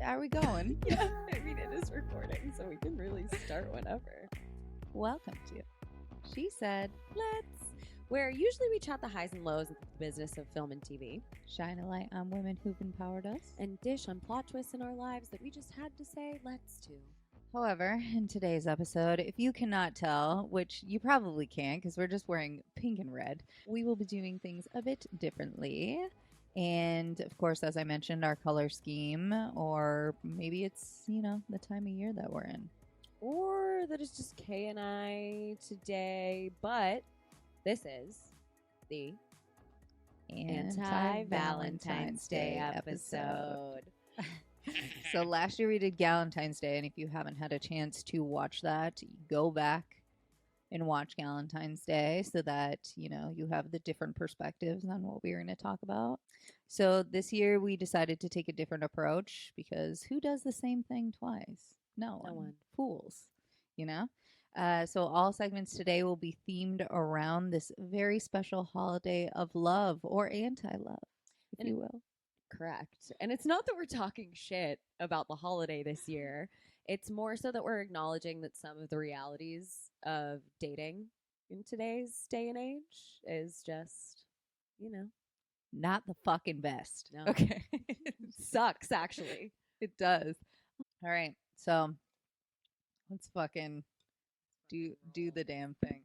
Are we going? Yeah, I mean, it is recording, so we can really start whenever. Welcome to She Said, Let's. Where usually we chat the highs and lows of the business of film and TV, shine a light on women who've empowered us. and dish on plot twists in our lives that we just had to say let's to. However, in today's episode, if you cannot tell, which you probably can't because we're just wearing pink and red, we will be doing things a bit differently. And of course, as I mentioned, our color scheme, or maybe it's, the time of year that we're in. Or that is just Kay and I today, but this is the Anti-Valentines Day episode. So last year we did Galentine's Day, and if you haven't had a chance to watch that, go back and watch Galentine's Day so that, you have the different perspectives on what we're going to talk about. So this year we decided to take a different approach because who does the same thing twice? No one. Fools, So all segments today will be themed around this very special holiday of love or anti-love, if you will. Correct. And it's not that we're talking shit about the holiday this year. It's more so that we're acknowledging that some of the realities of dating in today's day and age is just, not the fucking best. No. Okay. It sucks, actually. It does. All right. So let's fucking do the damn thing.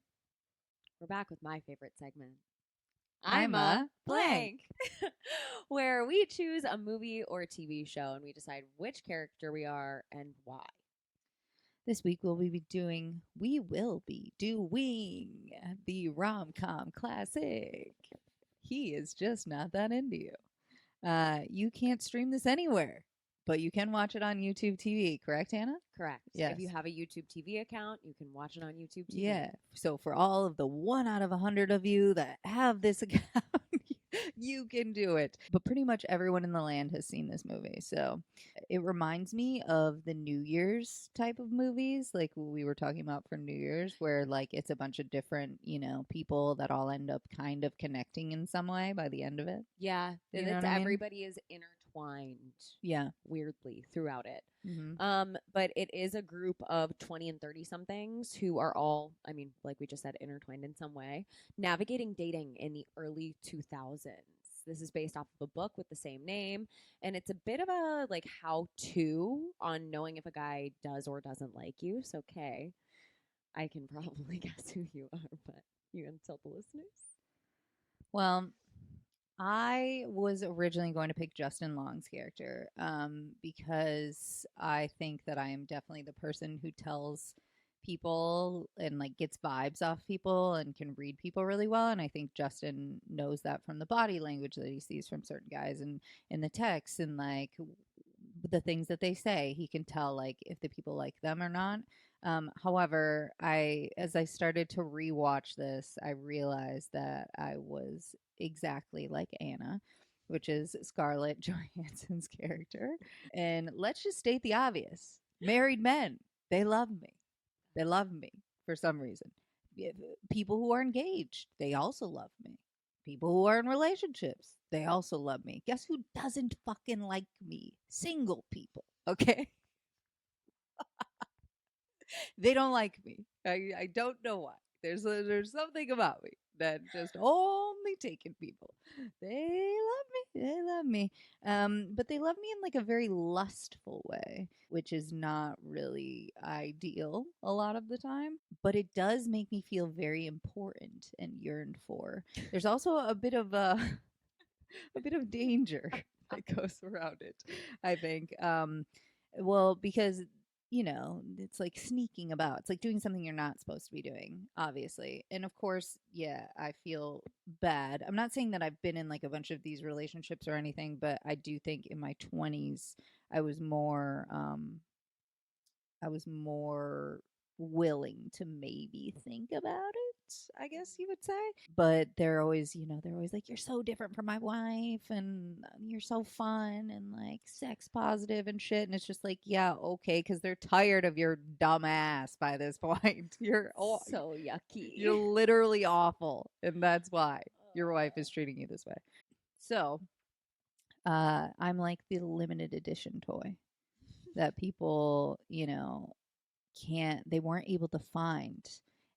We're back with my favorite segment. I'm a blank. Where we choose a movie or a TV show and we decide which character we are and why. This week we will be doing the rom-com classic. He is just not that into you. You can't stream this anywhere, but you can watch it on YouTube TV, correct, Hannah? Correct. Yes. If you have a YouTube TV account, you can watch it on YouTube TV. Yeah. So for all of the 1 out of 100 of you that have this account, you can do it. But pretty much everyone in the land has seen this movie. So it reminds me of the New Year's type of movies, like we were talking about for New Year's, where like it's a bunch of different, people that all end up kind of connecting in some way by the end of it. Yeah. You know what I mean? Everybody is intertwined. Yeah. Weirdly throughout it. Mm-hmm. But it is a group of 20 and 30 somethings who are all, I mean, like we just said, intertwined in some way, navigating dating in the early 2000s. This is based off of a book with the same name, and it's a bit of a like how-to on knowing if a guy does or doesn't like you. So, Kay, I can probably guess who you are, but you gonna tell the listeners? Well, I was originally going to pick Justin Long's character because I think that I am definitely the person who tells people and like gets vibes off people and can read people really well. And I think Justin knows that from the body language that he sees from certain guys and in the text and like the things that they say. He can tell like if the people like them or not. However, as I started to rewatch this, I realized that I was exactly like Anna, which is Scarlett Johansson's character. And let's just state the obvious. Married men, they love me. They love me for some reason. People who are engaged, they also love me. People who are in relationships, they also love me. Guess who doesn't fucking like me? Single people, okay? They don't like me. I don't know why. There's something about me that just only taken people. They love me. But they love me in like a very lustful way, which is not really ideal a lot of the time. But it does make me feel very important and yearned for. There's also a bit of danger that goes around it, I think. Well, because it's like sneaking about. It's like doing something you're not supposed to be doing, obviously. And of course, yeah, I feel bad. I'm not saying that I've been in like a bunch of these relationships or anything, but I do think in my 20s, I was more willing to maybe think about it, I guess you would say. But they're always like, you're so different from my wife and you're so fun and like sex positive and shit. And it's just like, yeah, okay, because they're tired of your dumb ass by this point. You're so yucky. You're literally awful. And that's why your wife is treating you this way. So I'm like the limited edition toy that people, they weren't able to find,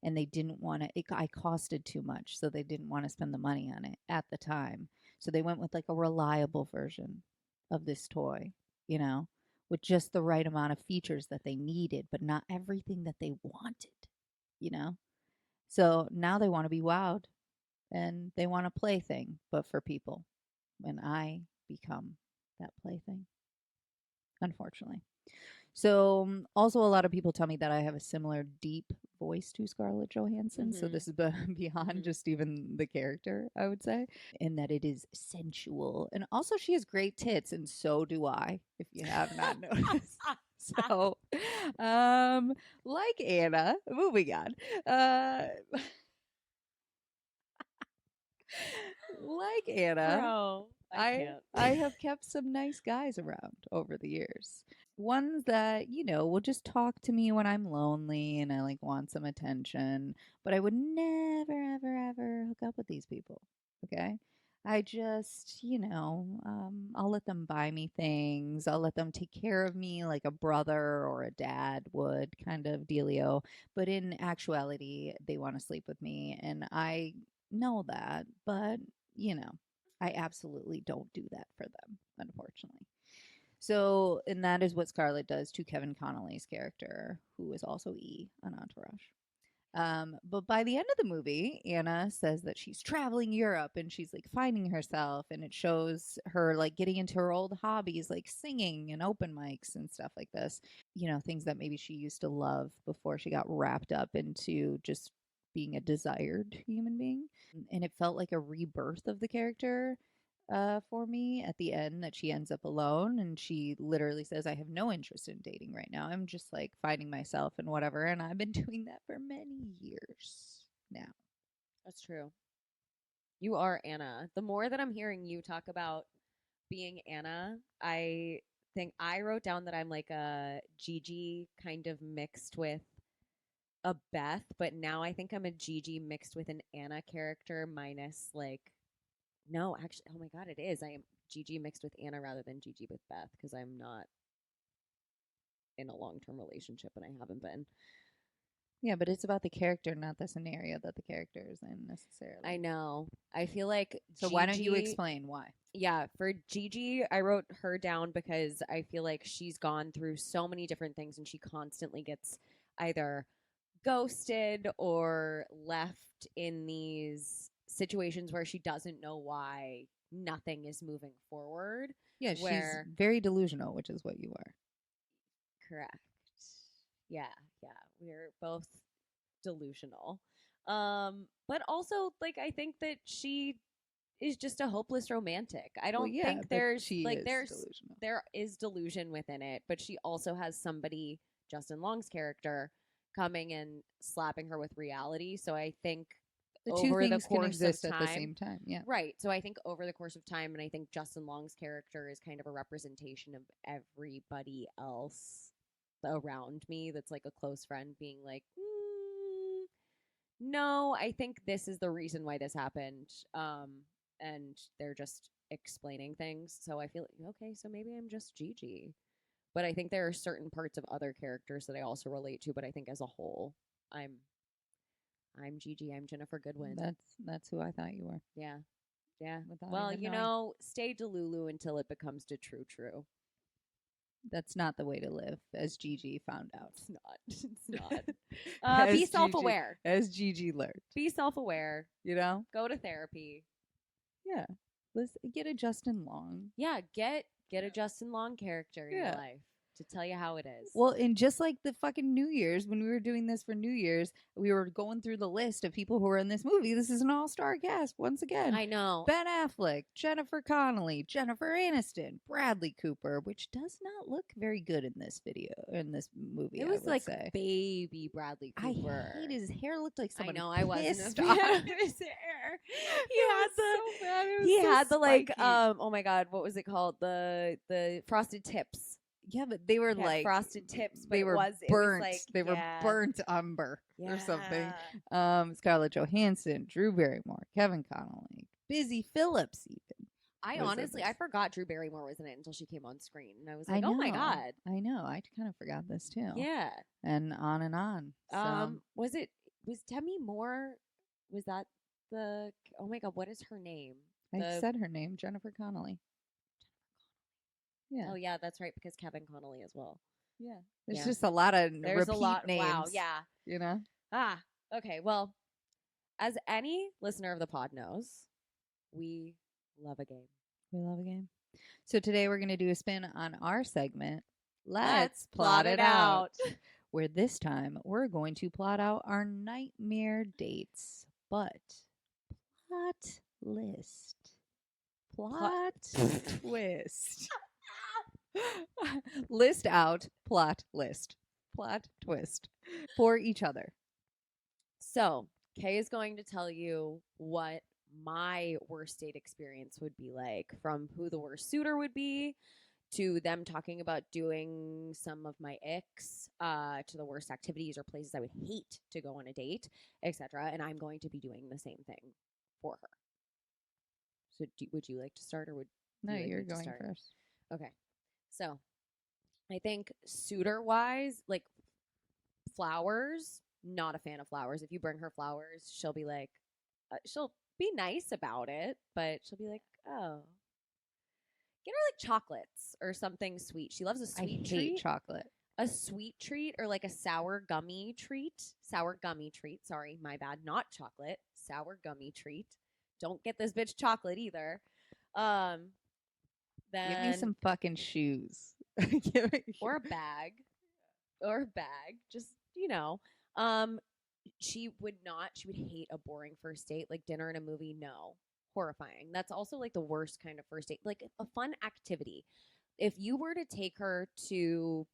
and they didn't want to, I costed too much, so they didn't want to spend the money on it at the time. So they went with like a reliable version of this toy, you know, with just the right amount of features that they needed, but not everything that they wanted, you know? So now they want to be wowed and they want a plaything, but for people. And I become that plaything, unfortunately. So, also, a lot of people tell me that I have a similar deep voice to Scarlett Johansson. So, Mm-hmm. this is beyond Mm-hmm. just even the character, I would say, in that it is sensual. And also, she has great tits, and so do I, if you have not noticed. So, um, like Anna, moving on. Like Anna, Bro, I I can't. I have kept some nice guys around over the years. Ones that, will just talk to me when I'm lonely and I like want some attention, but I would never ever ever hook up with these people. Okay? I just, I'll let them buy me things. I'll let them take care of me like a brother or a dad would, kind of dealio. But in actuality, they want to sleep with me. And I know that. But, you know, I absolutely don't do that for them, unfortunately. So, and that is what Scarlett does to Kevin Connolly's character, who is also E on Entourage. But by the end of the movie, Anna says that she's traveling Europe and she's like finding herself, and it shows her like getting into her old hobbies, like singing and open mics and stuff like this. Things that maybe she used to love before she got wrapped up into just being a desired human being. And it felt like a rebirth of the character for me at the end, that she ends up alone and she literally says, I have no interest in dating right now. I'm just like finding myself and whatever. And I've been doing that for many years now. That's true. You are Anna. The more that I'm hearing you talk about being Anna, I think I wrote down that I'm like a Gigi kind of mixed with a Beth, but now I think I'm a Gigi mixed with an Anna character minus like no, actually, oh my god, it is. I am Gigi mixed with Anna rather than Gigi with Beth because I'm not in a long term relationship and I haven't been. Yeah, but it's about the character, not the scenario that the character is in I necessarily. know. I feel like So why don't you Gigi, explain why? yeah, for Gigi, I wrote her down because I feel like she's gone through so many different things and she constantly gets either ghosted or left in these situations where she doesn't know why nothing is moving forward. Yeah, she's Where, very delusional, which is what you are. correct. Yeah, yeah, we're both delusional. But also, like, I think that she is just a hopeless romantic. I Well, don't yeah, think but she is there's delusional. there is delusion within it, but she also has somebody, Justin Long's character, coming and slapping her with reality. So I think The two over the things can course of exist at the time, same time. Yeah. right. So I think over the course of time, and I think Justin Long's character is kind of a representation of everybody else around me that's like a close friend being like, no, I think this is the reason why this happened. And they're just explaining things. So I feel like, okay, so maybe I'm just Gigi. But I think there are certain parts of other characters that I also relate to. But I think as a whole, I'm I'm Gigi. I'm Jennifer Goodwin. That's who I thought you were. Yeah, yeah. Without Well, even knowing. stay Delulu until it becomes to true. That's not the way to live, as Gigi found out. It's not. It's not. Be as self Gigi, aware. as Gigi learned. Be self aware. You know? Go to therapy. Yeah. Let's get a Justin Long. Yeah, get a Justin Long character in your Yeah. life to tell you how it is. Well, and just like the fucking New Year's, when we were doing this for New Year's, we were going through the list of people who were in this movie. This is an all-star cast once again. I know. Ben Affleck, Jennifer Connelly, Jennifer Aniston, Bradley Cooper, which does not look very good in this movie. It was I would like say. baby Bradley Cooper. I hate his hair. Looked like someone. I know. I wasn't pissed a on fan him. of his hair. He had the like spiky. oh my god, what was it called? The frosted tips. Yeah, but they were He had like frosted tips, but they were it was burnt. like, They were yeah, burnt umber or something. yeah. Scarlett Johansson, Drew Barrymore, Kevin Connolly, Busy Phillips, even. I was in honestly, this. I forgot Drew Barrymore was in it until she came on screen, and I was I like, oh my know. god, I know. I kind of forgot this too. yeah. And on and on. So Was Demi Moore? Was that the? Oh my god, what is her name? I The said her name, Jennifer Connelly. Yeah. Oh yeah, that's right, because Kevin Connolly as well. Yeah. There's Yeah, just a lot of there's a repeat lot. Wow, names, yeah. you know? Ah, okay. Well, as any listener of the pod knows, we love a game. We love a game. So today we're going to do a spin on our segment. Let's Plot it out. Where this time we're going to plot out our nightmare dates. But plot list. Plot twist. List out, plot list. Plot twist for each other. So, Kay is going to tell you what my worst date experience would be like, from who the worst suitor would be, to them talking about doing some of my icks, to the worst activities or places I would hate to go on a date, etc. And I'm going to be doing the same thing for her. So, would you like to start, or would No, you like you're me to going start? first. Okay. So, I think suitor wise, like flowers, not a fan of flowers. If you bring her flowers, she'll be like, she'll be nice about it, but she'll be like, oh, get her like chocolates or something sweet. She loves a I sweet hate treat. chocolate. A sweet treat, or like a sour gummy treat. Sour gummy treat. Sorry, my bad. Not chocolate. Sour gummy treat. Don't get this bitch chocolate either. Then Give me some fucking shoes. Give me or a bag. Or a bag. Just, you know. Um she would hate a boring first date, like dinner and a movie. No. Horrifying. That's also like the worst kind of first date. Like a fun activity. If you were to take her to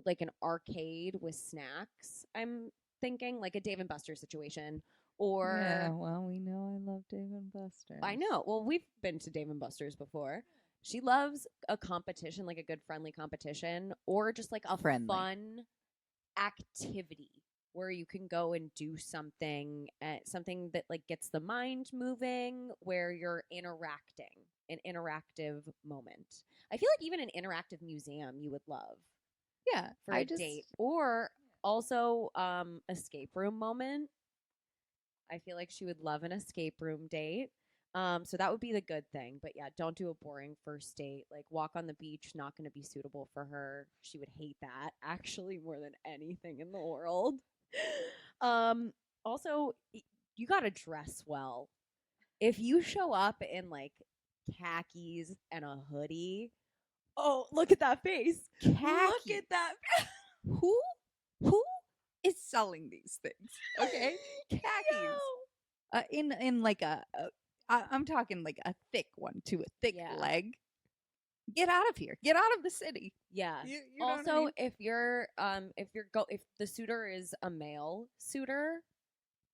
like an arcade with snacks, I'm thinking like a Dave and Buster situation. Or Yeah, well, we know I love Dave and Buster's. I know. Well, we've been to Dave and Buster's before. She loves a competition, like a good friendly competition, or just like a fun activity where you can go and do something, something that like gets the mind moving, where you're interacting, an interactive moment. I feel like even an interactive museum you would love. Yeah, for a date, or also escape room moment. I feel like she would love an escape room date. So that would be the good thing. But yeah, don't do a boring first date. Like walk on the beach, not going to be suitable for her. She would hate that actually more than anything in the world. Also, you got to dress well. If you show up in like khakis and a hoodie, oh, look at that face. Khakis. Look at that. Who is selling these things? Okay, khakis. In like I'm talking like a thick one to a thick leg. Get out of here. Get out of the city. Yeah. You know also, what I mean? if the suitor is a male suitor,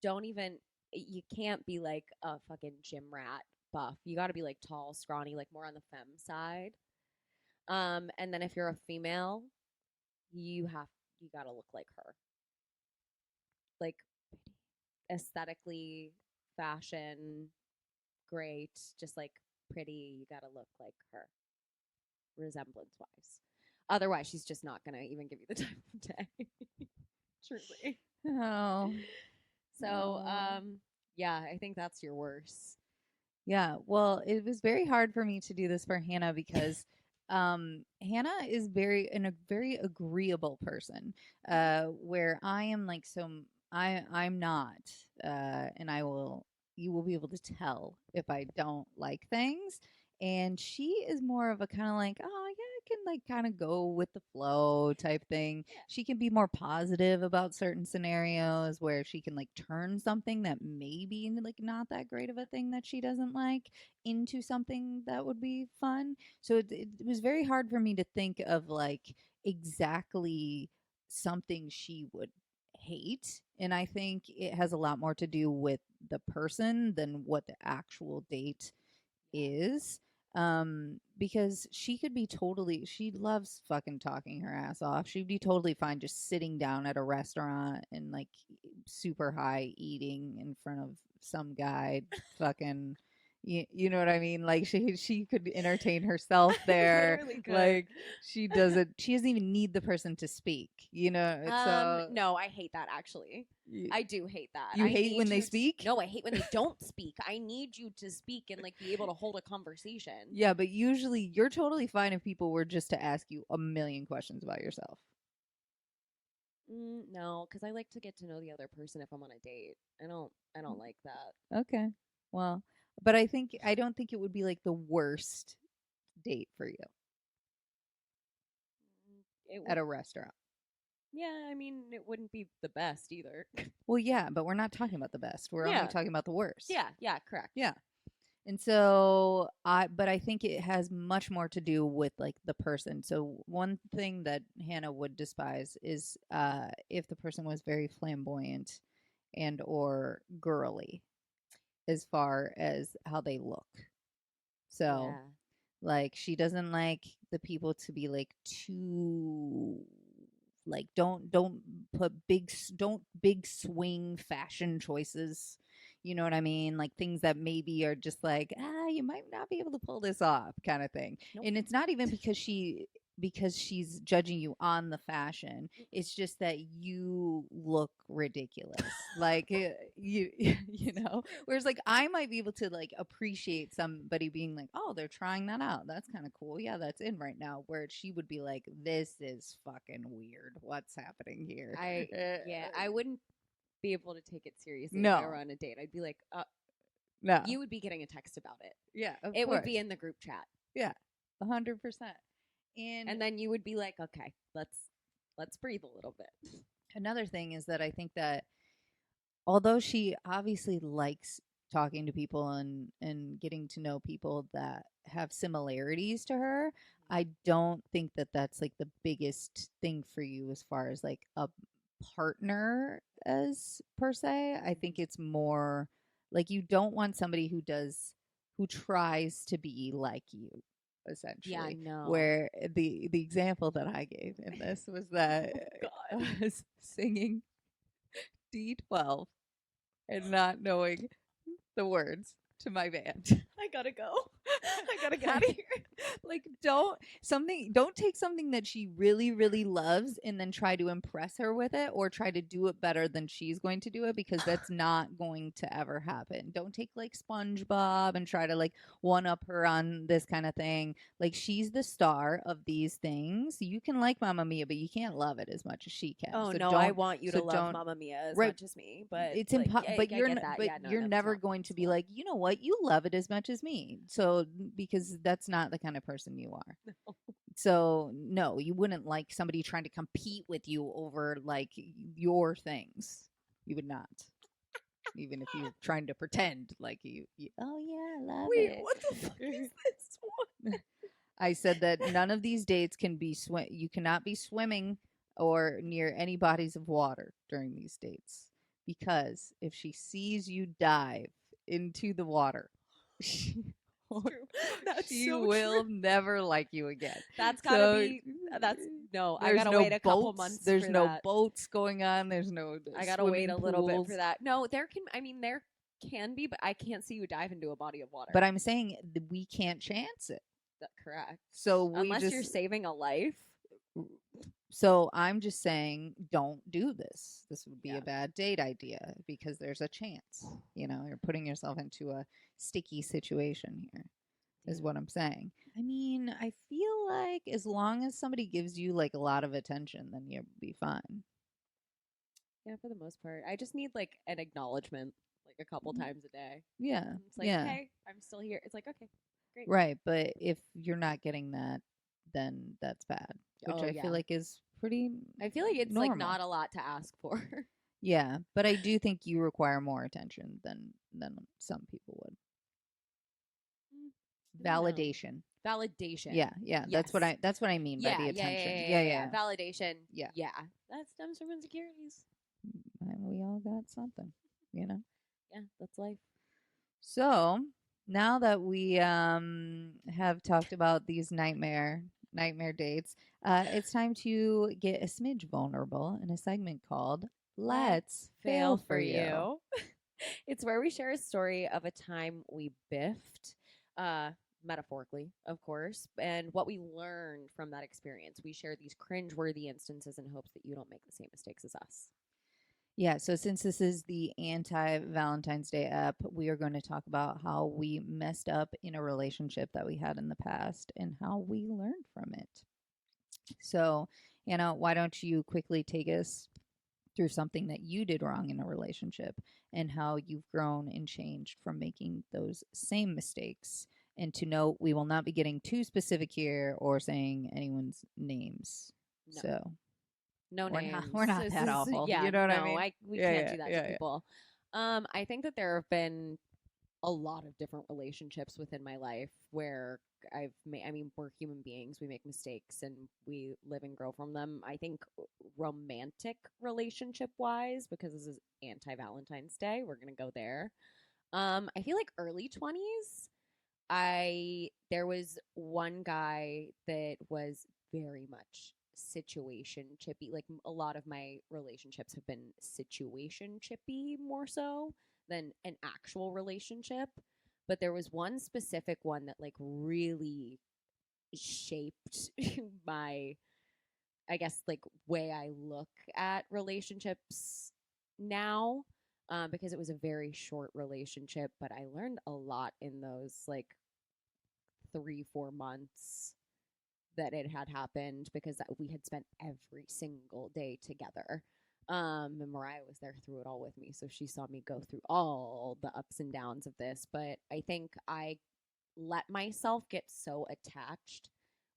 you can't be like a fucking gym rat buff. You got to be like tall, scrawny, like more on the femme side. And then if you're a female, you got to look like her. Like aesthetically, fashion, great, just like pretty, you got to look like her, resemblance wise. Otherwise, she's just not going to even give you the time of day. Truly. Oh. So, yeah, I think that's your worst. Yeah, well, it was very hard for me to do this for Hannah because Hannah is a very agreeable person, where I am like I'm not, and you will be able to tell if I don't like things. And she is more of a kind of like, oh yeah, I can like kind of go with the flow type thing. Yeah. She can be more positive about certain scenarios where she can like turn something that may be like not that great of a thing that she doesn't like into something that would be fun. So it was very hard for me to think of like exactly something she would hate. And I think it has a lot more to do with the person than what the actual date is. Because she loves fucking talking her ass off. She'd be totally fine just sitting down at a restaurant and like super high eating in front of some guy fucking You know what I mean? Like she could entertain herself I there. literally could. Like she doesn't even need the person to speak. You know, it's No, I hate that actually. you, I do hate that. you I hate need when they you speak? no, I hate when they don't speak. I need you to speak and like be able to hold a conversation. Yeah, but usually you're totally fine if people were just to ask you a million questions about yourself. No, because I like to get to know the other person if I'm on a date. I don't like that. Okay. Well, but I don't think it would be like the worst date for you It at would, a restaurant. yeah. I mean, it wouldn't be the best either. Well, yeah, but we're not talking about the best. We're only Yeah. talking about the worst. Yeah, correct. Yeah. And so but I think it has much more to do with like the person. So one thing that Hannah would despise is if the person was very flamboyant and or girly as far as how they look. So Yeah. like she doesn't like the people to be like too like don't put don't big swing fashion choices. You know what I mean? Like things that maybe are just like, you might not be able to pull this off kind of thing. Nope. And it's not even because she's judging you on the fashion. It's just that you look ridiculous. Like you know. Whereas like I might be able to like appreciate somebody being like, "Oh, they're trying that out. That's kind of cool. Yeah, that's in right now." Where she would be like, "This is fucking weird. What's happening here?" I wouldn't be able to take it seriously No. if I were on a date. I'd be like, No. you would be getting a text about it. Yeah, It would be in the group chat. Yeah, 100%. And then you would be like, okay, let's breathe a little bit. Another thing is that I think that although she obviously likes talking to people and getting to know people that have similarities to her, I don't think that that's like the biggest thing for you as far as like a partner as per se. I think it's more like you don't want somebody who tries to be like you essentially. Yeah, no. Where the example that I gave in this was that Oh, I was singing D12 and not knowing the words to my band. I gotta go. I gotta get out of here. Like don't take something that she really really loves and then try to impress her with it or try to do it better than she's going to do it, because that's not going to ever happen. Don't take like SpongeBob and try to like one up her on this kind of thing. Like she's the star of these things. You can like Mamma Mia, but you can't love it as much as she can. Oh So no, I want you to love Mamma Mia as right, much as me, but it's like, but you're you're that's never not going to be possible. like, you know what, you love it as much as me. So because that's not the kind of person you are. No. So no, you wouldn't like somebody trying to compete with you over like your things. You would not. Even if you're trying to pretend like oh yeah, I love Wait, it. what the fuck is this one? I said that none of these dates can be you cannot be swimming or near any bodies of water during these dates, because if she sees you dive into the water, she That's she so will true. never like you again. That's gotta be. That's no. I gotta wait a couple months. There's for no that. boats going on. There's no. I gotta wait a little bit pools. for that. No, there can. I mean, there can be, but I can't see you dive into a body of water. But I'm saying we can't chance it. That's correct. So unless you're saving a life. So I'm just saying, don't do this. This would be a bad date idea because there's a chance. You know, you're putting yourself into a sticky situation here, is what I'm saying. I mean, I feel like as long as somebody gives you like a lot of attention, then you'll be fine. Yeah, for the most part. I just need like an acknowledgement like a couple times a day. Yeah. It's like, hey, I'm still here. It's like, okay, great. Right. But if you're not getting that, then that's bad. Which I feel like is pretty I feel like it's normal. like not a lot to ask for. Yeah. But I do think you require more attention than some people would. Validation. Validation. Yeah. Yes. That's what I mean by the attention. Yeah. Validation. Yeah. That stems from insecurities. We all got something, you know? Yeah, that's life. So now that we have talked about these nightmare dates, it's time to get a smidge vulnerable in a segment called Let's Fail for You. It's where we share a story of a time we biffed, uh, metaphorically, of course, and what we learned from that experience. We share these cringeworthy instances in hopes that you don't make the same mistakes as us. Yeah, so since this is the anti-Valentine's Day app, we are going to talk about how we messed up in a relationship that we had in the past and how we learned from it. So, Anna, why don't you quickly take us through something that you did wrong in a relationship and how you've grown and changed from making those same mistakes? And to note, we will not be getting too specific here or saying anyone's names. No, So no names. we're not This that is awful. yeah, You know what I no, mean? we Yeah, can't yeah, do that to yeah, yeah. people. I think that there have been a lot of different relationships within my life where I've made, I mean, we're human beings, we make mistakes and we live and grow from them. I think romantic relationship wise, because this is anti Valentine's Day, we're going to go there. I feel like early 20s, there was one guy that was very much situation chippy. Like a lot of my relationships have been situation chippy more so than an actual relationship. But there was one specific one that like really shaped my, I guess, like way I look at relationships now. Because it was a very short relationship, but I learned a lot in those like 3 4 months that it had happened because we had spent every single day together. And Mariah was there through it all with me, so she saw me go through all the ups and downs of this. But I think I let myself get so attached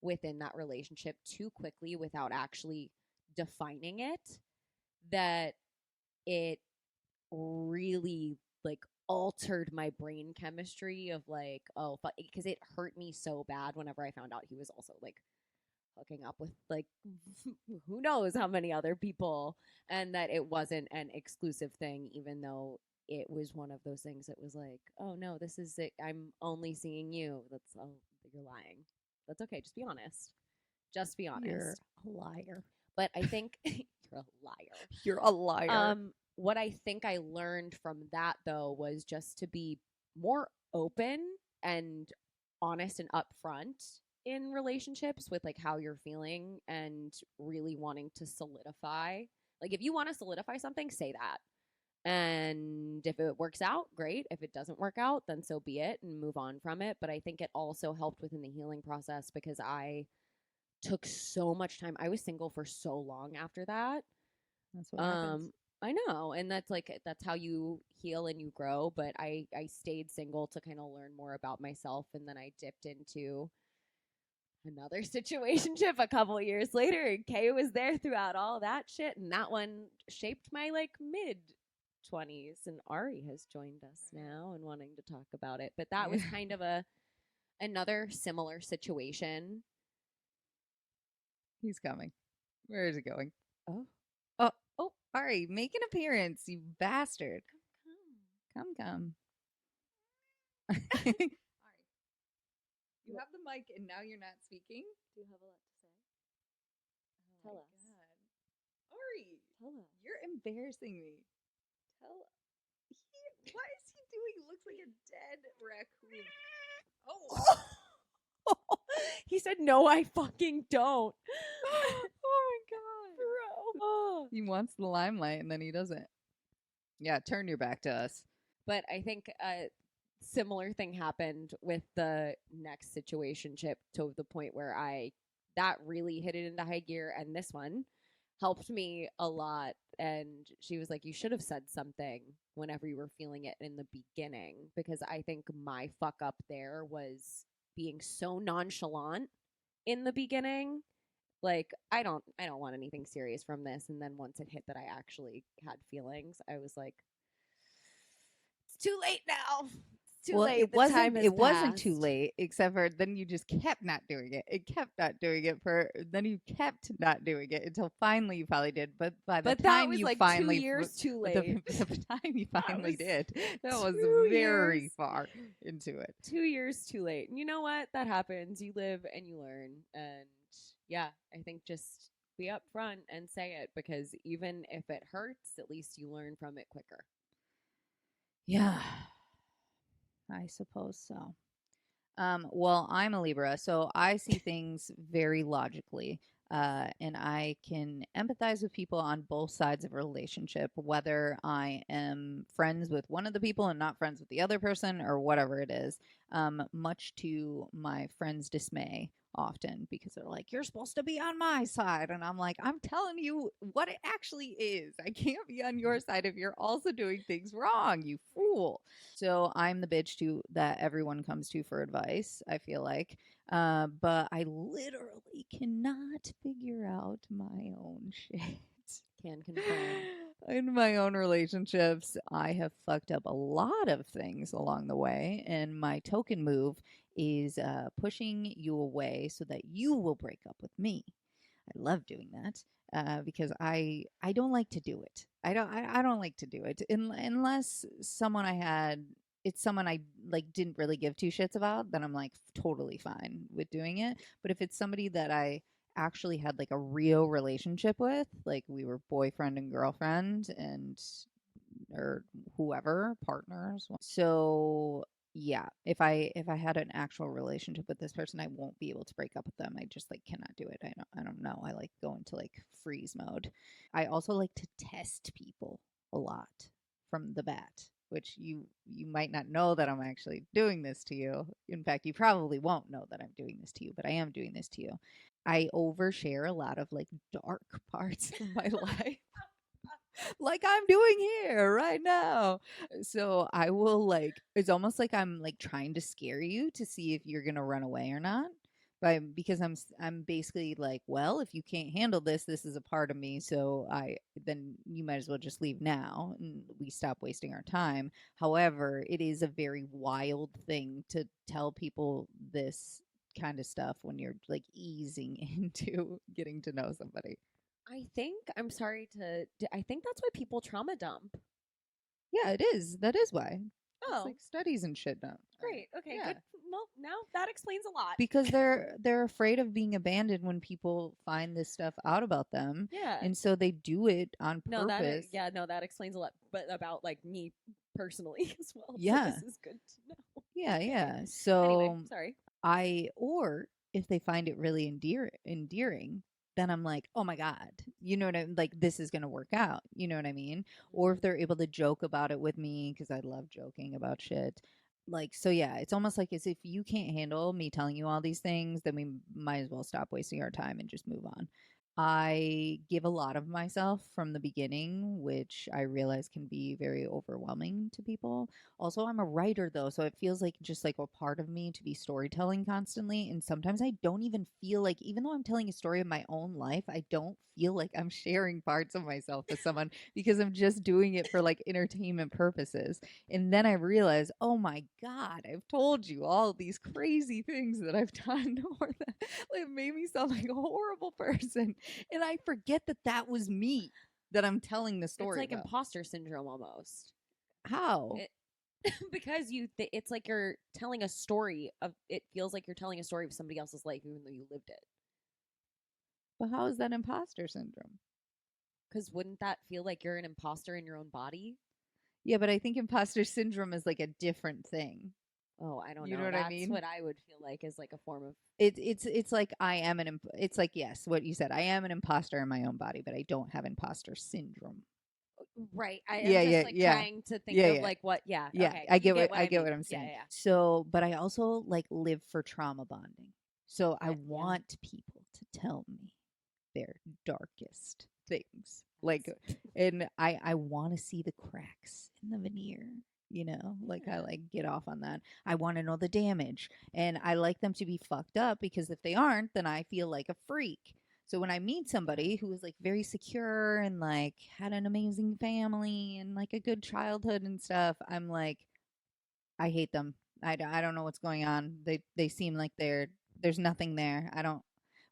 within that relationship too quickly without actually defining it that it really like altered my brain chemistry of like, oh, because it hurt me so bad whenever I found out he was also like hooking up with like who knows how many other people, and that it wasn't an exclusive thing, even though it was one of those things that was like, oh no, this is it, I'm only seeing you. That's, oh, you're lying. That's okay, just be honest, just be You're honest. a liar. But I think you're a liar. You're a liar. What I think I learned from that though was just to be more open and honest and upfront in relationships with like how you're feeling and really wanting to solidify. Like if you want to solidify something, say that. And if it works out, great. If it doesn't work out, then so be it and move on from it. But I think it also helped within the healing process because I took so much time. I was single for so long after that. That's what happens. I know, and that's like that's how you heal and you grow. But I stayed single to kind of learn more about myself, and then I dipped into another situationship a couple years later, and Kay was there throughout all that shit, and that one shaped my like mid 20s. And Ari has joined us now and wanting to talk about it. But that was kind of another similar situation. He's coming. Where is he going? Oh, Oh, oh, Ari, make an appearance, you bastard. come. Come. Ari, you have the mic and now you're not speaking? Do you have a lot to say? Oh Tell my us. God. Ari, Tell us. you're embarrassing me. Tell us. What is he doing? He looks like a dead raccoon. Oh. He said, "No, I fucking don't." Oh my God. Bro. Oh. He wants the limelight and then he doesn't. Yeah, turn your back to us. But I think a similar thing happened with the next situationship to the point where that really hit it into high gear, and this one helped me a lot. And she was like, you should have said something whenever you were feeling it in the beginning, because I think my fuck up there was being so nonchalant in the beginning. Like I don't want anything serious from this. And then once it hit that I actually had feelings, I was like, it's too late now. It's too late. It wasn't too late, except for then you just kept not doing it. It kept not doing it then you kept not doing it until finally you finally did. But by the But that time was you like finally 2 years too the late. time you finally did, that was 2 very years. far into it. 2 years too late. And you know what? That happens. You live and you learn. And yeah, I think just be upfront and say it, because even if it hurts, at least you learn from it quicker. Yeah, I suppose so. Well, I'm a Libra, so I see things very logically. And I can empathize with people on both sides of a relationship, whether I am friends with one of the people and not friends with the other person, or whatever it is, much to my friends' dismay often, because they're like, "You're supposed to be on my side." And I'm like, "I'm telling you what it actually is. I can't be on your side if you're also doing things wrong, you fool." So I'm the bitch to that everyone comes to for advice, I feel like. But I literally cannot figure out my own shit. Can confirm. In my own relationships, I have fucked up a lot of things along the way, and my token move is pushing you away so that you will break up with me. I love doing that because I don't like to do it. I don't like to do it unless someone I had it's someone I like didn't really give two shits about. Then I'm like totally fine with doing it. But if it's somebody that I actually had like a real relationship with, like we were boyfriend and girlfriend and or whoever partners, so yeah, if I had an actual relationship with this person, I won't be able to break up with them. I just like cannot do it. I don't know. I like go into like freeze mode. I also like to test people a lot from the bat, which you might not know that I'm actually doing this to you. In fact, you probably won't know that I'm doing this to you, but I am doing this to you. I overshare a lot of like dark parts of my life, like I'm doing here right now. So I will like it's almost like I'm like trying to scare you to see if you're gonna run away or not. Because I'm basically like, well, if you can't handle this, this is a part of me. So I then you might as well just leave now and we stop wasting our time. However, it is a very wild thing to tell people this kind of stuff when you're like easing into getting to know somebody. I think I'm sorry to. I think that's why people trauma dump. Yeah, it is. That is why. It's Oh, like studies and shit now. great. Okay, Yeah. good. Well, now that explains a lot. Because they're afraid of being abandoned when people find this stuff out about them. Yeah. And so they do it on No, that purpose. yeah, no, that explains a lot, but about like me personally as well. So Yeah. this is good to know. Yeah, Okay. yeah. Anyway, So sorry. or if they find it really endearing, then I'm like, oh my God, you know what I mean? Like, this is going to work out. You know what I mean? Or if Mhm. they're able to joke about it with me, because I love joking about shit. Like, so yeah, it's almost like as if you can't handle me telling you all these things, then we might as well stop wasting our time and just move on. I give a lot of myself from the beginning, which I realize can be very overwhelming to people. Also, I'm a writer though, so it feels like just like a part of me to be storytelling constantly. And sometimes I don't even feel like, even though I'm telling a story of my own life, I don't feel like I'm sharing parts of myself with someone because I'm just doing it for like entertainment purposes. And then I realize, oh my God, I've told you all these crazy things that I've done, or that it made me sound like a horrible person. And I forget that that was me that I'm telling the It's story like about. imposter syndrome almost. How? It, because it's like you're telling a story of. It feels like you're telling a story of somebody else's life, even though you lived it. But how is that imposter syndrome? Because wouldn't that feel like you're an imposter in your own body? Yeah, but I think imposter syndrome is like a different thing. Oh, I don't You know know. what I That's mean? what I would feel like is like a form of It's like I am it's like yes, what you said. I am an imposter in my own body, but I don't have imposter syndrome. right. I am Yeah, just yeah, like yeah. trying to think Yeah, of yeah. like what. Yeah. Yeah, Okay. I You get get what what I mean. I'm Yeah. saying. Yeah. So, but I also like live for trauma bonding. So I Yeah. want people to tell me their darkest things. Like, That's, and I want to see the cracks in the veneer. You know, like I yeah. like get off on that. I want to know the damage, and I like them to be fucked up because if they aren't, then I feel like a freak. So when I meet somebody who is like very secure and like had an amazing family and like a good childhood and stuff, I'm like, I hate them. I don't know what's going on. They seem like there's nothing there. I don't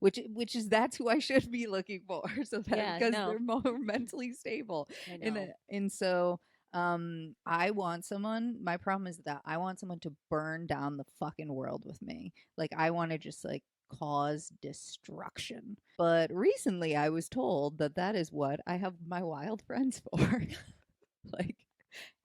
which is that's who I should be looking for so that Yeah. because No. they're more mentally stable. I And know. and so I want someone my problem is that I want someone to burn down the fucking world with me. Like I want to just like cause destruction. But recently I was told that that is what I have my wild friends for. Like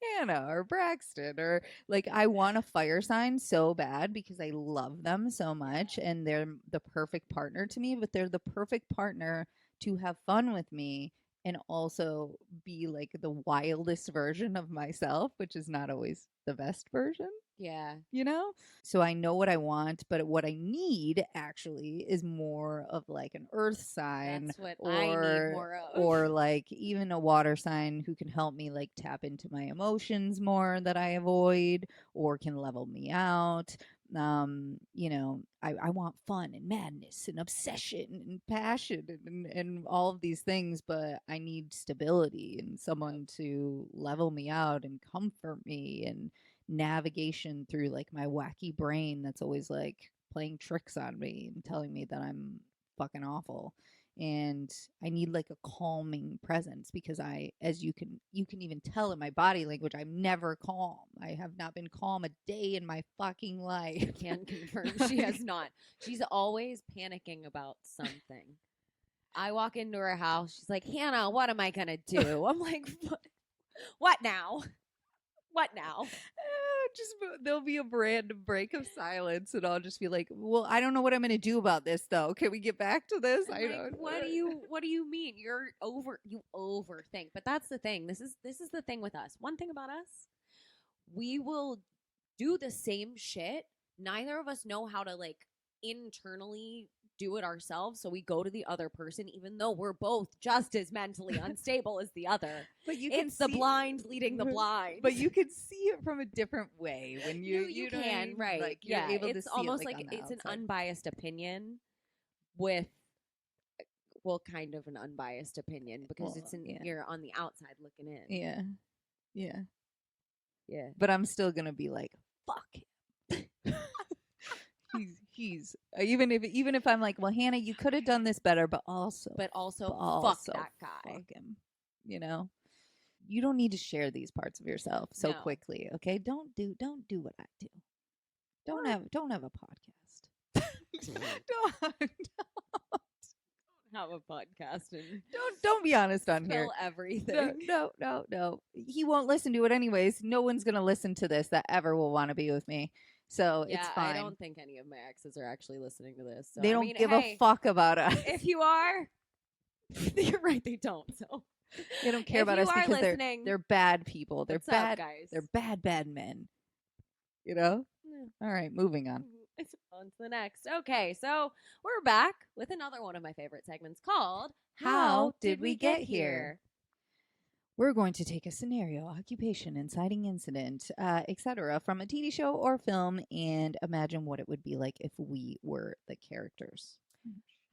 Hannah or Braxton, or like I want a fire sign so bad because I love them so much and they're the perfect partner to me, but they're the perfect partner to have fun with me and also be like the wildest version of myself, which is not always the best version, Yeah. you know? So I know what I want, but what I need actually is more of like an earth sign That's what I need more of. or like even a water sign who can help me like tap into my emotions more that I avoid or can level me out. I want fun and madness and obsession and passion and all of these things, but I need stability and someone to level me out and comfort me and navigation through like my wacky brain that's always like playing tricks on me and telling me that I'm fucking awful. And I need like a calming presence because as you can even tell in my body language, I'm never calm. I have not been calm a day in my fucking life. Can confirm she has not. She's always panicking about something. I walk into her house. She's like, Hannah, what am I going to do? I'm like, what now? What now? Just there'll be a random break of silence, and I'll just be like, "Well, I don't know what I'm going to do about this, though. Can we get back to this? I'm I like, don't. what do you mean? You overthink. But that's the thing. This is the thing with us. One thing about us, we will do the same shit. Neither of us know how to like internally do it ourselves, so we go to the other person even though we're both just as mentally unstable as the other. But you It's can the blind leading the blind. But you can see it from a different way when you know what I can, mean? right? Like you're Yeah, able to it's see almost it like on the it's an outside. unbiased opinion with well, kind of an unbiased opinion because Well, it's in yeah. you're on the outside looking in. Yeah, yeah. Yeah. But I'm still gonna be like, fuck him. he's even if I'm like, well, Hannah, you could have done this better, but also fuck that guy. fuck him. You know, you don't need to share these parts of yourself so No. quickly. Okay, don't do what I do. Don't have a podcast. don't Have a podcast and don't be honest on here. spill everything. No. He won't listen to it anyways. No one's gonna listen to this that ever will want to be with me. So Yeah, it's fine. I don't think any of my exes are actually listening to this. So, They don't give a fuck about us. If you are, you're right. They don't. So they don't care if about you us are because listening, they're bad people. They're what's bad up, guys. They're bad men. You know. Yeah. All right, moving on. On to the next. Okay, so we're back with another one of my favorite segments called How Did We Get Here? We're going to take a scenario, occupation, inciting incident, etc., from a TV show or film and imagine what it would be like if we were the characters.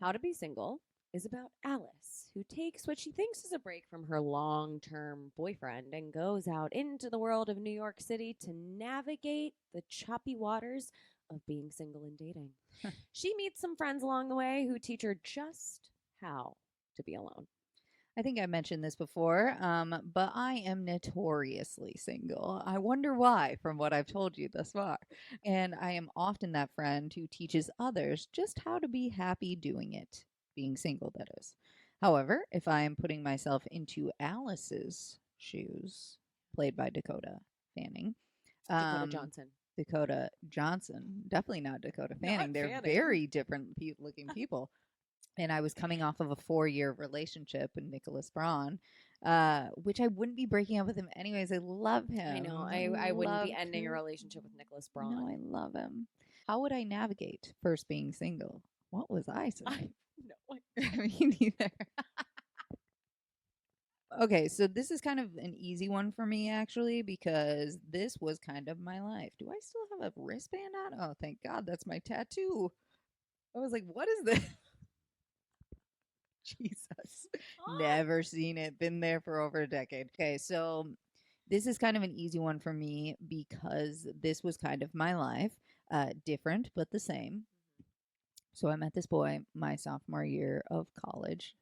How to Be Single is about Alice, who takes what she thinks is a break from her long-term boyfriend and goes out into the world of New York City to navigate the choppy waters of being single and dating. She meets some friends along the way who teach her just how to be alone. I think I mentioned this before, but I am notoriously single. I wonder why, from what I've told you thus far. And I am often that friend who teaches others just how to be happy doing it, being single, that is. However, if I am putting myself into Alice's shoes, played by Dakota Fanning, Dakota Johnson, definitely not Dakota Fanning. They're very different looking people. And I was coming off of a 4-year relationship with Nicholas Braun, which I wouldn't be breaking up with him anyways. I love him. I know. I wouldn't be ending a relationship with Nicholas Braun. No, I love him. How would I navigate first being single? What was I saying? Me neither. Okay, so this is kind of an easy one for me actually because this was kind of my life. Do I still have a wristband on? Oh, thank God, that's my tattoo. I was like, what is this? Jesus. Never seen it. Been there for over a decade. Okay, so this is kind of an easy one for me because this was kind of my life. Different, but the same. So I met this boy my sophomore year of college.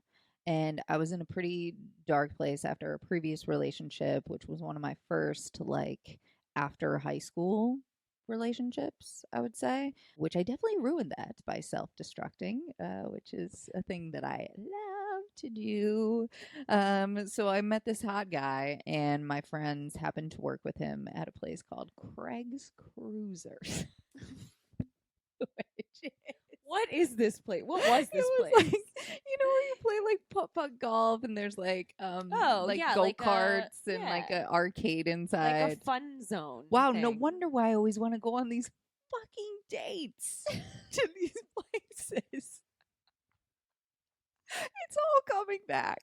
And I was in a pretty dark place after a previous relationship, which was one of my first, like, after high school. relationships, I would say, which I definitely ruined that by self-destructing, which is a thing that I love to do. So I met this hot guy, and my friends happened to work with him at a place called Craig's Cruisers. What is this place? What was this It was place? like, where you play like putt-putt golf, and there's like like yeah, go-karts and like an arcade inside, like a fun zone. Wow, thing. no wonder why I always want to go on these fucking dates to these places. It's all coming back.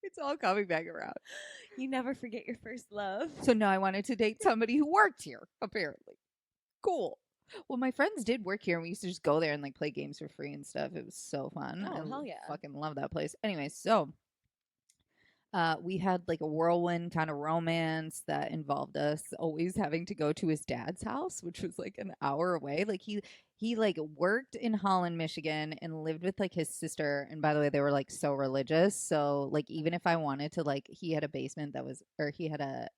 It's all coming back around. You never forget your first love. So now I wanted to date somebody who worked here, apparently. Cool. Well, my friends did work here, and we used to just go there and like play games for free and stuff. It was so fun. Oh, I hell yeah. fucking love that place. Anyway, so we had like a whirlwind kind of romance that involved us always having to go to his dad's house, which was like an hour away. Like he like worked in Holland, Michigan, and lived with like his sister. And by the way, they were like so religious. So like even if I wanted to, like, he had a basement that was, or he had a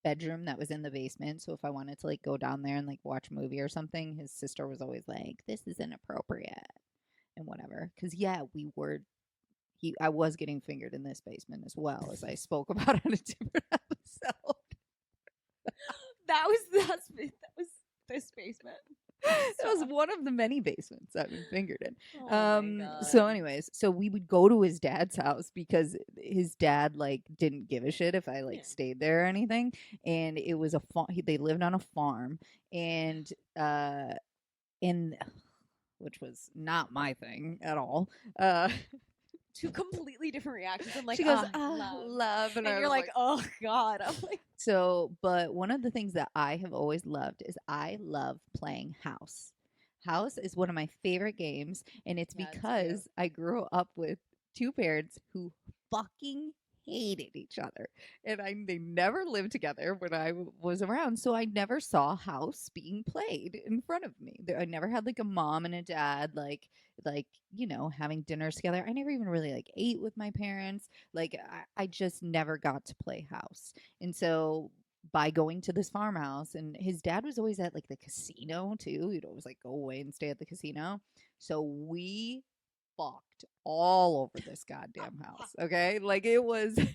bedroom that was in the basement. So if I wanted to like go down there and like watch a movie or something, his sister was always like, "This is inappropriate," and whatever. Because yeah, I was getting fingered in this basement as well, as I spoke about on a different episode. That was this basement. That was one of the many basements I've been fingered in. Oh my God. So anyways, so we would go to his dad's house because his dad like didn't give a shit if I like stayed there or anything. And it was they lived on a farm, and which was not my thing at all. Two completely different reactions. I'm like, she goes, love. And you're like, oh God. I'm like, so, but one of the things that I have always loved is I love playing house. House is one of my favorite games, and it's because I grew up with two parents who fucking hated each other, and they never lived together when I was around, so I never saw house being played in front of me. I never had like a mom and a dad like having dinners together. I never even really like ate with my parents. Like I just never got to play house. And so by going to this farmhouse, and his dad was always at like the casino too. He'd always like go away and stay at the casino. So we fucked all over this goddamn house. Okay? Like it was a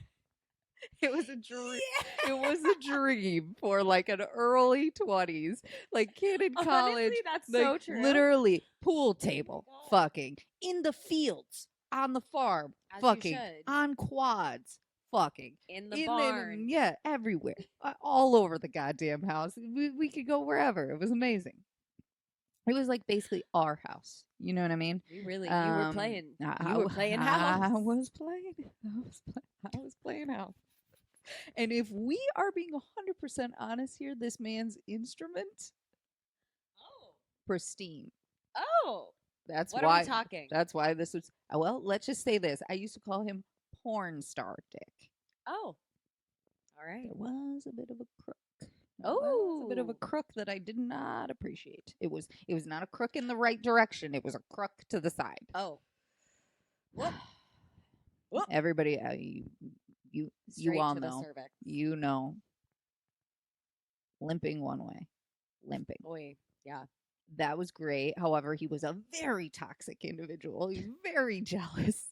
dream. Yeah. It was a dream for like an early 20s, like kid in college. Honestly, that's like, so true. Literally pool table, fucking in the fields, on the farm, as fucking on quads, fucking in the barn. Yeah, everywhere, all over the goddamn house. We could go wherever. It was amazing. It was like basically our house. You know what I mean? You were playing. You were playing house. I was playing house. And if we are being 100% honest here, this man's instrument, pristine. Oh, that's what why. Are we talking? That's why this was. Well, let's just say this. I used to call him porn star Dick. Oh, all right. It was a bit of a crook. Oh, a bit of a crook that I did not appreciate. It was not a crook in the right direction. It was a crook to the side. Oh, what? Everybody, you all know. You know. Limping one way. Limping. Boy, yeah. That was great. However, he was a very toxic individual. He's very jealous.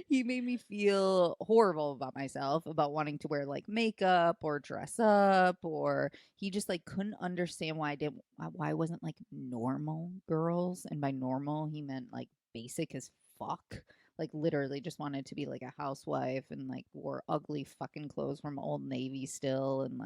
He made me feel horrible about myself, about wanting to wear like makeup or dress up, or he just like couldn't understand why I wasn't like normal girls. And by normal, he meant like basic as fuck. Like literally just wanted to be like a housewife and like wore ugly fucking clothes from Old Navy still, and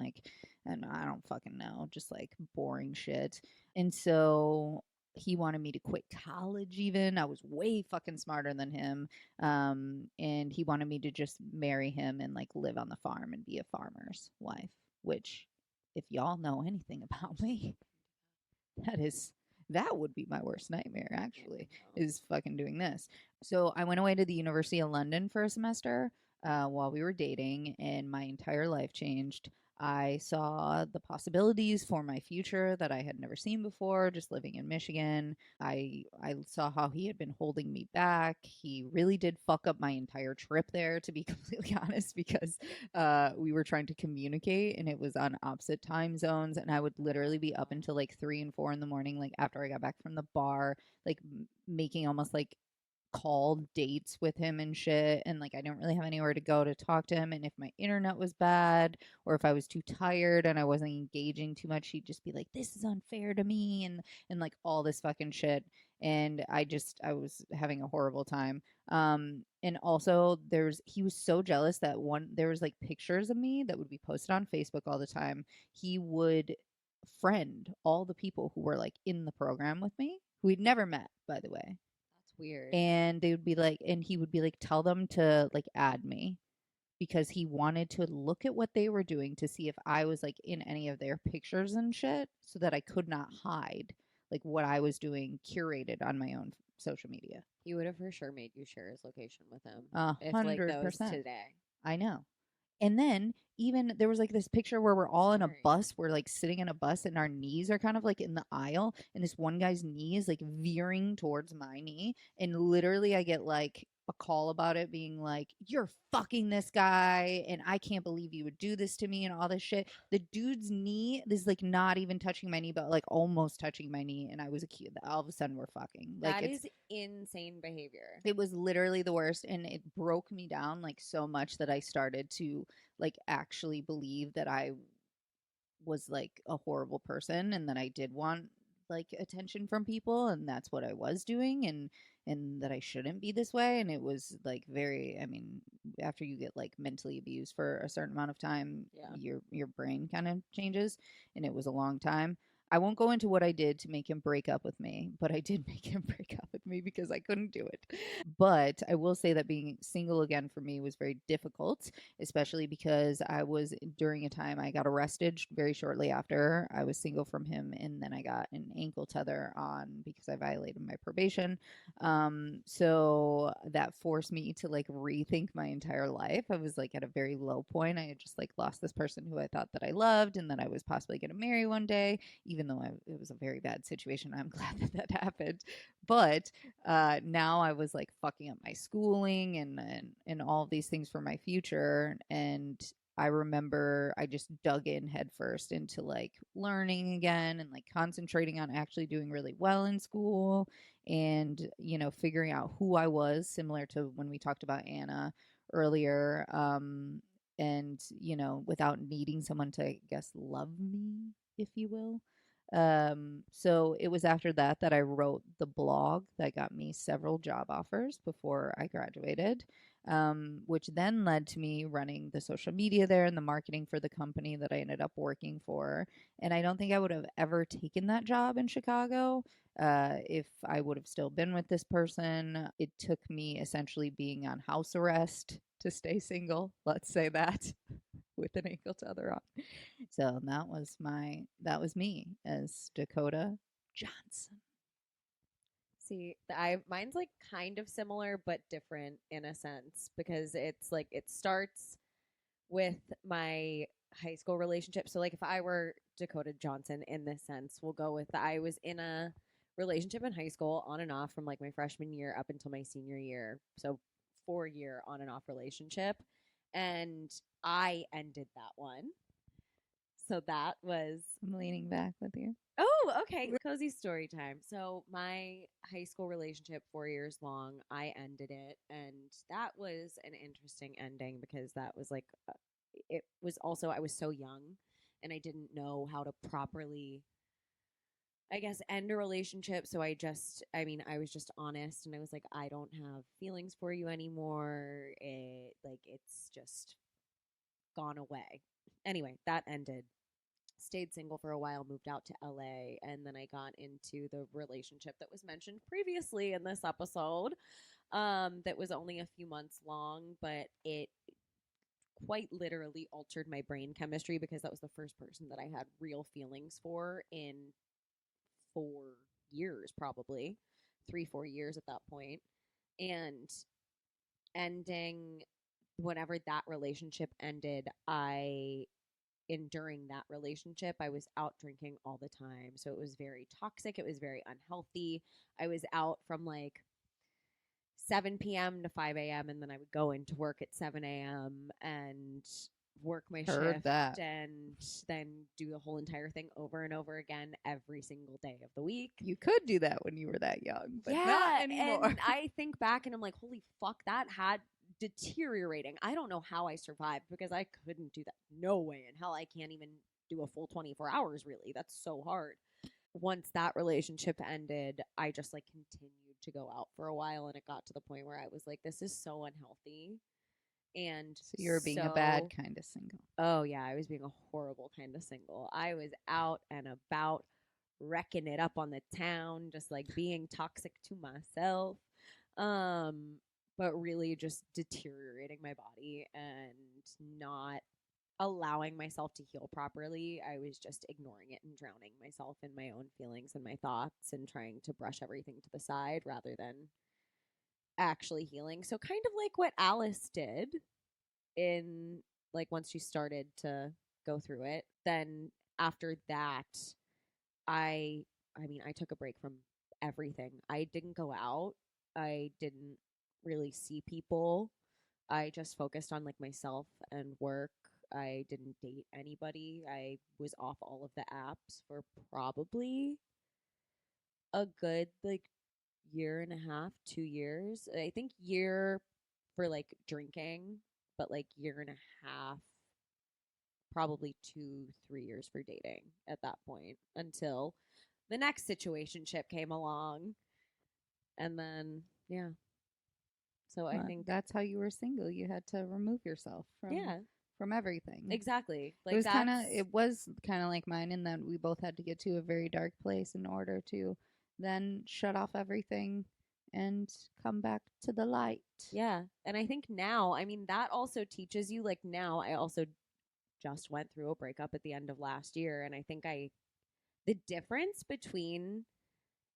I don't fucking know, just like boring shit. And so he wanted me to quit college even. I was way fucking smarter than him. And he wanted me to just marry him and like live on the farm and be a farmer's wife, which if y'all know anything about me, that would be my worst nightmare, actually, is fucking doing this. So I went away to the University of London for a semester while we were dating, and my entire life changed. I saw the possibilities for my future that I had never seen before just living in Michigan. I saw how he had been holding me back. He really did fuck up my entire trip there, to be completely honest, because we were trying to communicate and it was on opposite time zones, and I would literally be up until like 3 and 4 in the morning, like after I got back from the bar, like making almost like called dates with him and shit, and like I didn't really have anywhere to go to talk to him, and if my internet was bad or if I was too tired and I wasn't engaging too much, he'd just be like, this is unfair to me, and like all this fucking shit. And I was having a horrible time. And also he was so jealous that one there was like pictures of me that would be posted on Facebook all the time. He would friend all the people who were like in the program with me, who we'd never met, by the way, That's weird. and they would be like, and he would be like, tell them to like add me, because he wanted to look at what they were doing to see if I was like in any of their pictures and shit, so that I could not hide like what I was doing curated on my own social media. He would have for sure made you share his location with him A if like hundred that was percent. today. I know. And then even there was like this picture where we're all in a Sorry. bus. We're like sitting in a bus and our knees are kind of like in the aisle. And this one guy's knee is like veering towards my knee. And literally, I get like a call about it being like, you're fucking this guy. And I can't believe you would do this to me and all this shit. The dude's knee is like not even touching my knee, but like almost touching my knee. And I was accused. All of a sudden, we're fucking. Like, That is insane behavior. it was literally the worst, and it broke me down like so much that I started to like actually believe that I was like a horrible person and that I did want like attention from people, and that's what I was doing, and that I shouldn't be this way. And it was like very, I mean, after you get like mentally abused for a certain amount of time, Yeah. your brain kind of changes, and it was a long time. I won't go into what I did to make him break up with me, but I did make him break up with me because I couldn't do it. But I will say that being single again for me was very difficult, especially because I was during a time I got arrested very shortly after I was single from him, and then I got an ankle tether on because I violated my probation. So that forced me to like rethink my entire life. I was like at a very low point. I had just like lost this person who I thought that I loved and that I was possibly going to marry one day, even though it was a very bad situation. I'm glad that that happened. But now I was like fucking up my schooling and all of these things for my future. And I remember I just dug in headfirst into like learning again and like concentrating on actually doing really well in school, and figuring out who I was, similar to when we talked about Anna earlier. And without needing someone to, I guess, love me, if you will. So it was after that that I wrote the blog that got me several job offers before I graduated, which then led to me running the social media there and the marketing for the company that I ended up working for. And I don't think I would have ever taken that job in Chicago if I would have still been with this person. It took me essentially being on house arrest to stay single. Let's say that. With an ankle tether on. So that was me as Dakota Johnson. See, I mine's like kind of similar but different in a sense because it's like it starts with my high school relationship. So like if I were Dakota Johnson in this sense, we'll go with I was in a relationship in high school on and off from like my freshman year up until my senior year. So 4 year on and off relationship. And I ended that one. So that was I'm leaning back with you. oh, okay. Cozy story time. So my high school relationship, 4 years long, I ended it, and that was an interesting ending because that was like, it was also I was so young, and I didn't know how to properly, I guess, end a relationship. So I mean, I was just honest, and I was like, I don't have feelings for you anymore. It's just gone away. Anyway, that ended, stayed single for a while, moved out to LA, and then I got into the relationship that was mentioned previously in this episode. That was only a few months long, but it quite literally altered my brain chemistry because that was the first person that I had real feelings for in 4 years, probably 3, 4 years at that point. And ending whenever that relationship ended, I during that relationship, I was out drinking all the time. So it was very toxic. It was very unhealthy. I was out from like 7 p.m. to 5 a.m. and then I would go into work at 7 a.m. and work my Heard shift that. and then do the whole entire thing over and over again every single day of the week. You could do that when you were that young, but yeah, not anymore. And I think back and I'm like, holy fuck, that had deteriorating. I don't know how I survived because I couldn't do that. No way in hell. I can't even do a full 24 hours, really. That's so hard. Once that relationship ended, I just like continued to go out for a while, and it got to the point where I was like, this is so unhealthy. And so you were being a bad kind of single. Oh yeah, I was being a horrible kind of single. I was out and about wrecking it up on the town, just like being toxic to myself. But really just deteriorating my body and not allowing myself to heal properly. I was just ignoring it and drowning myself in my own feelings and my thoughts and trying to brush everything to the side rather than actually healing. So kind of like what Alice did in like once she started to go through it. Then after that, I took a break from everything. I didn't go out. I didn't really see people. I just focused on like myself and work. I didn't date anybody. I was off all of the apps for probably a good like year and a half, 2 years. I think year for like drinking, but like year and a half, probably 2, 3 years for dating at that point until the next situationship came along. And then, yeah. So I think that's how you were single. You had to remove yourself from everything. Exactly. Like it was kind of like mine in that we both had to get to a very dark place in order to then shut off everything and come back to the light. Yeah. And I think now, I mean, that also teaches you, like now I also just went through a breakup at the end of last year. And I think the difference between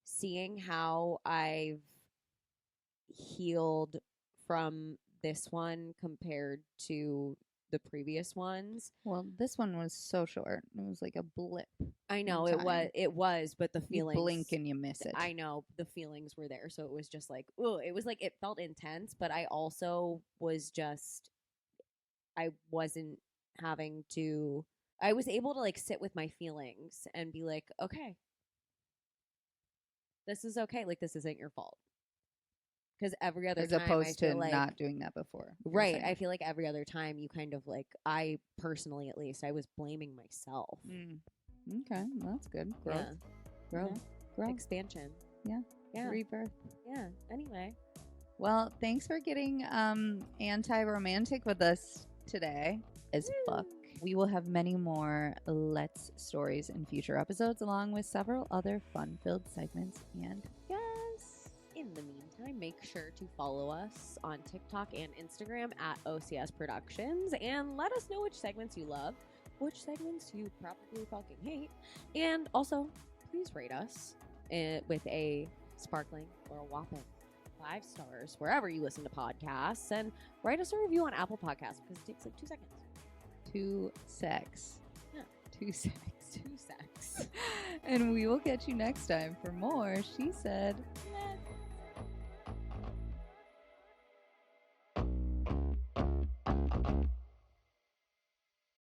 seeing how I've healed from this one compared to the previous ones. Well, this one was so short. It was like a blip. I know it was, but the feelings, you blink and you miss it. I know the feelings were there. So it was just like, oh, it was like, it felt intense, but I also was just, I wasn't having to, I was able to like sit with my feelings and be like, okay, this is okay. Like, this isn't your fault. Because every other as time, opposed to like, not doing that before, right? I feel like every other time you kind of like, I personally at least, I was blaming myself. Okay, well, that's good. Growth, growth, expansion. Yeah, rebirth. Yeah. Anyway, well, thanks for getting anti-romantic with us today. As fuck. We will have many more Let's stories in future episodes, along with several other fun-filled segments and in the meantime, make sure to follow us on TikTok and Instagram at OCS Productions and let us know which segments you love, which segments you probably fucking hate, and also please rate us with a sparkling or a whopping 5 stars wherever you listen to podcasts, and write us a review on Apple Podcasts because it takes like 2 seconds. 2 secs. Yeah. 2 secs. 2 secs. And we will catch you next time for more She Said.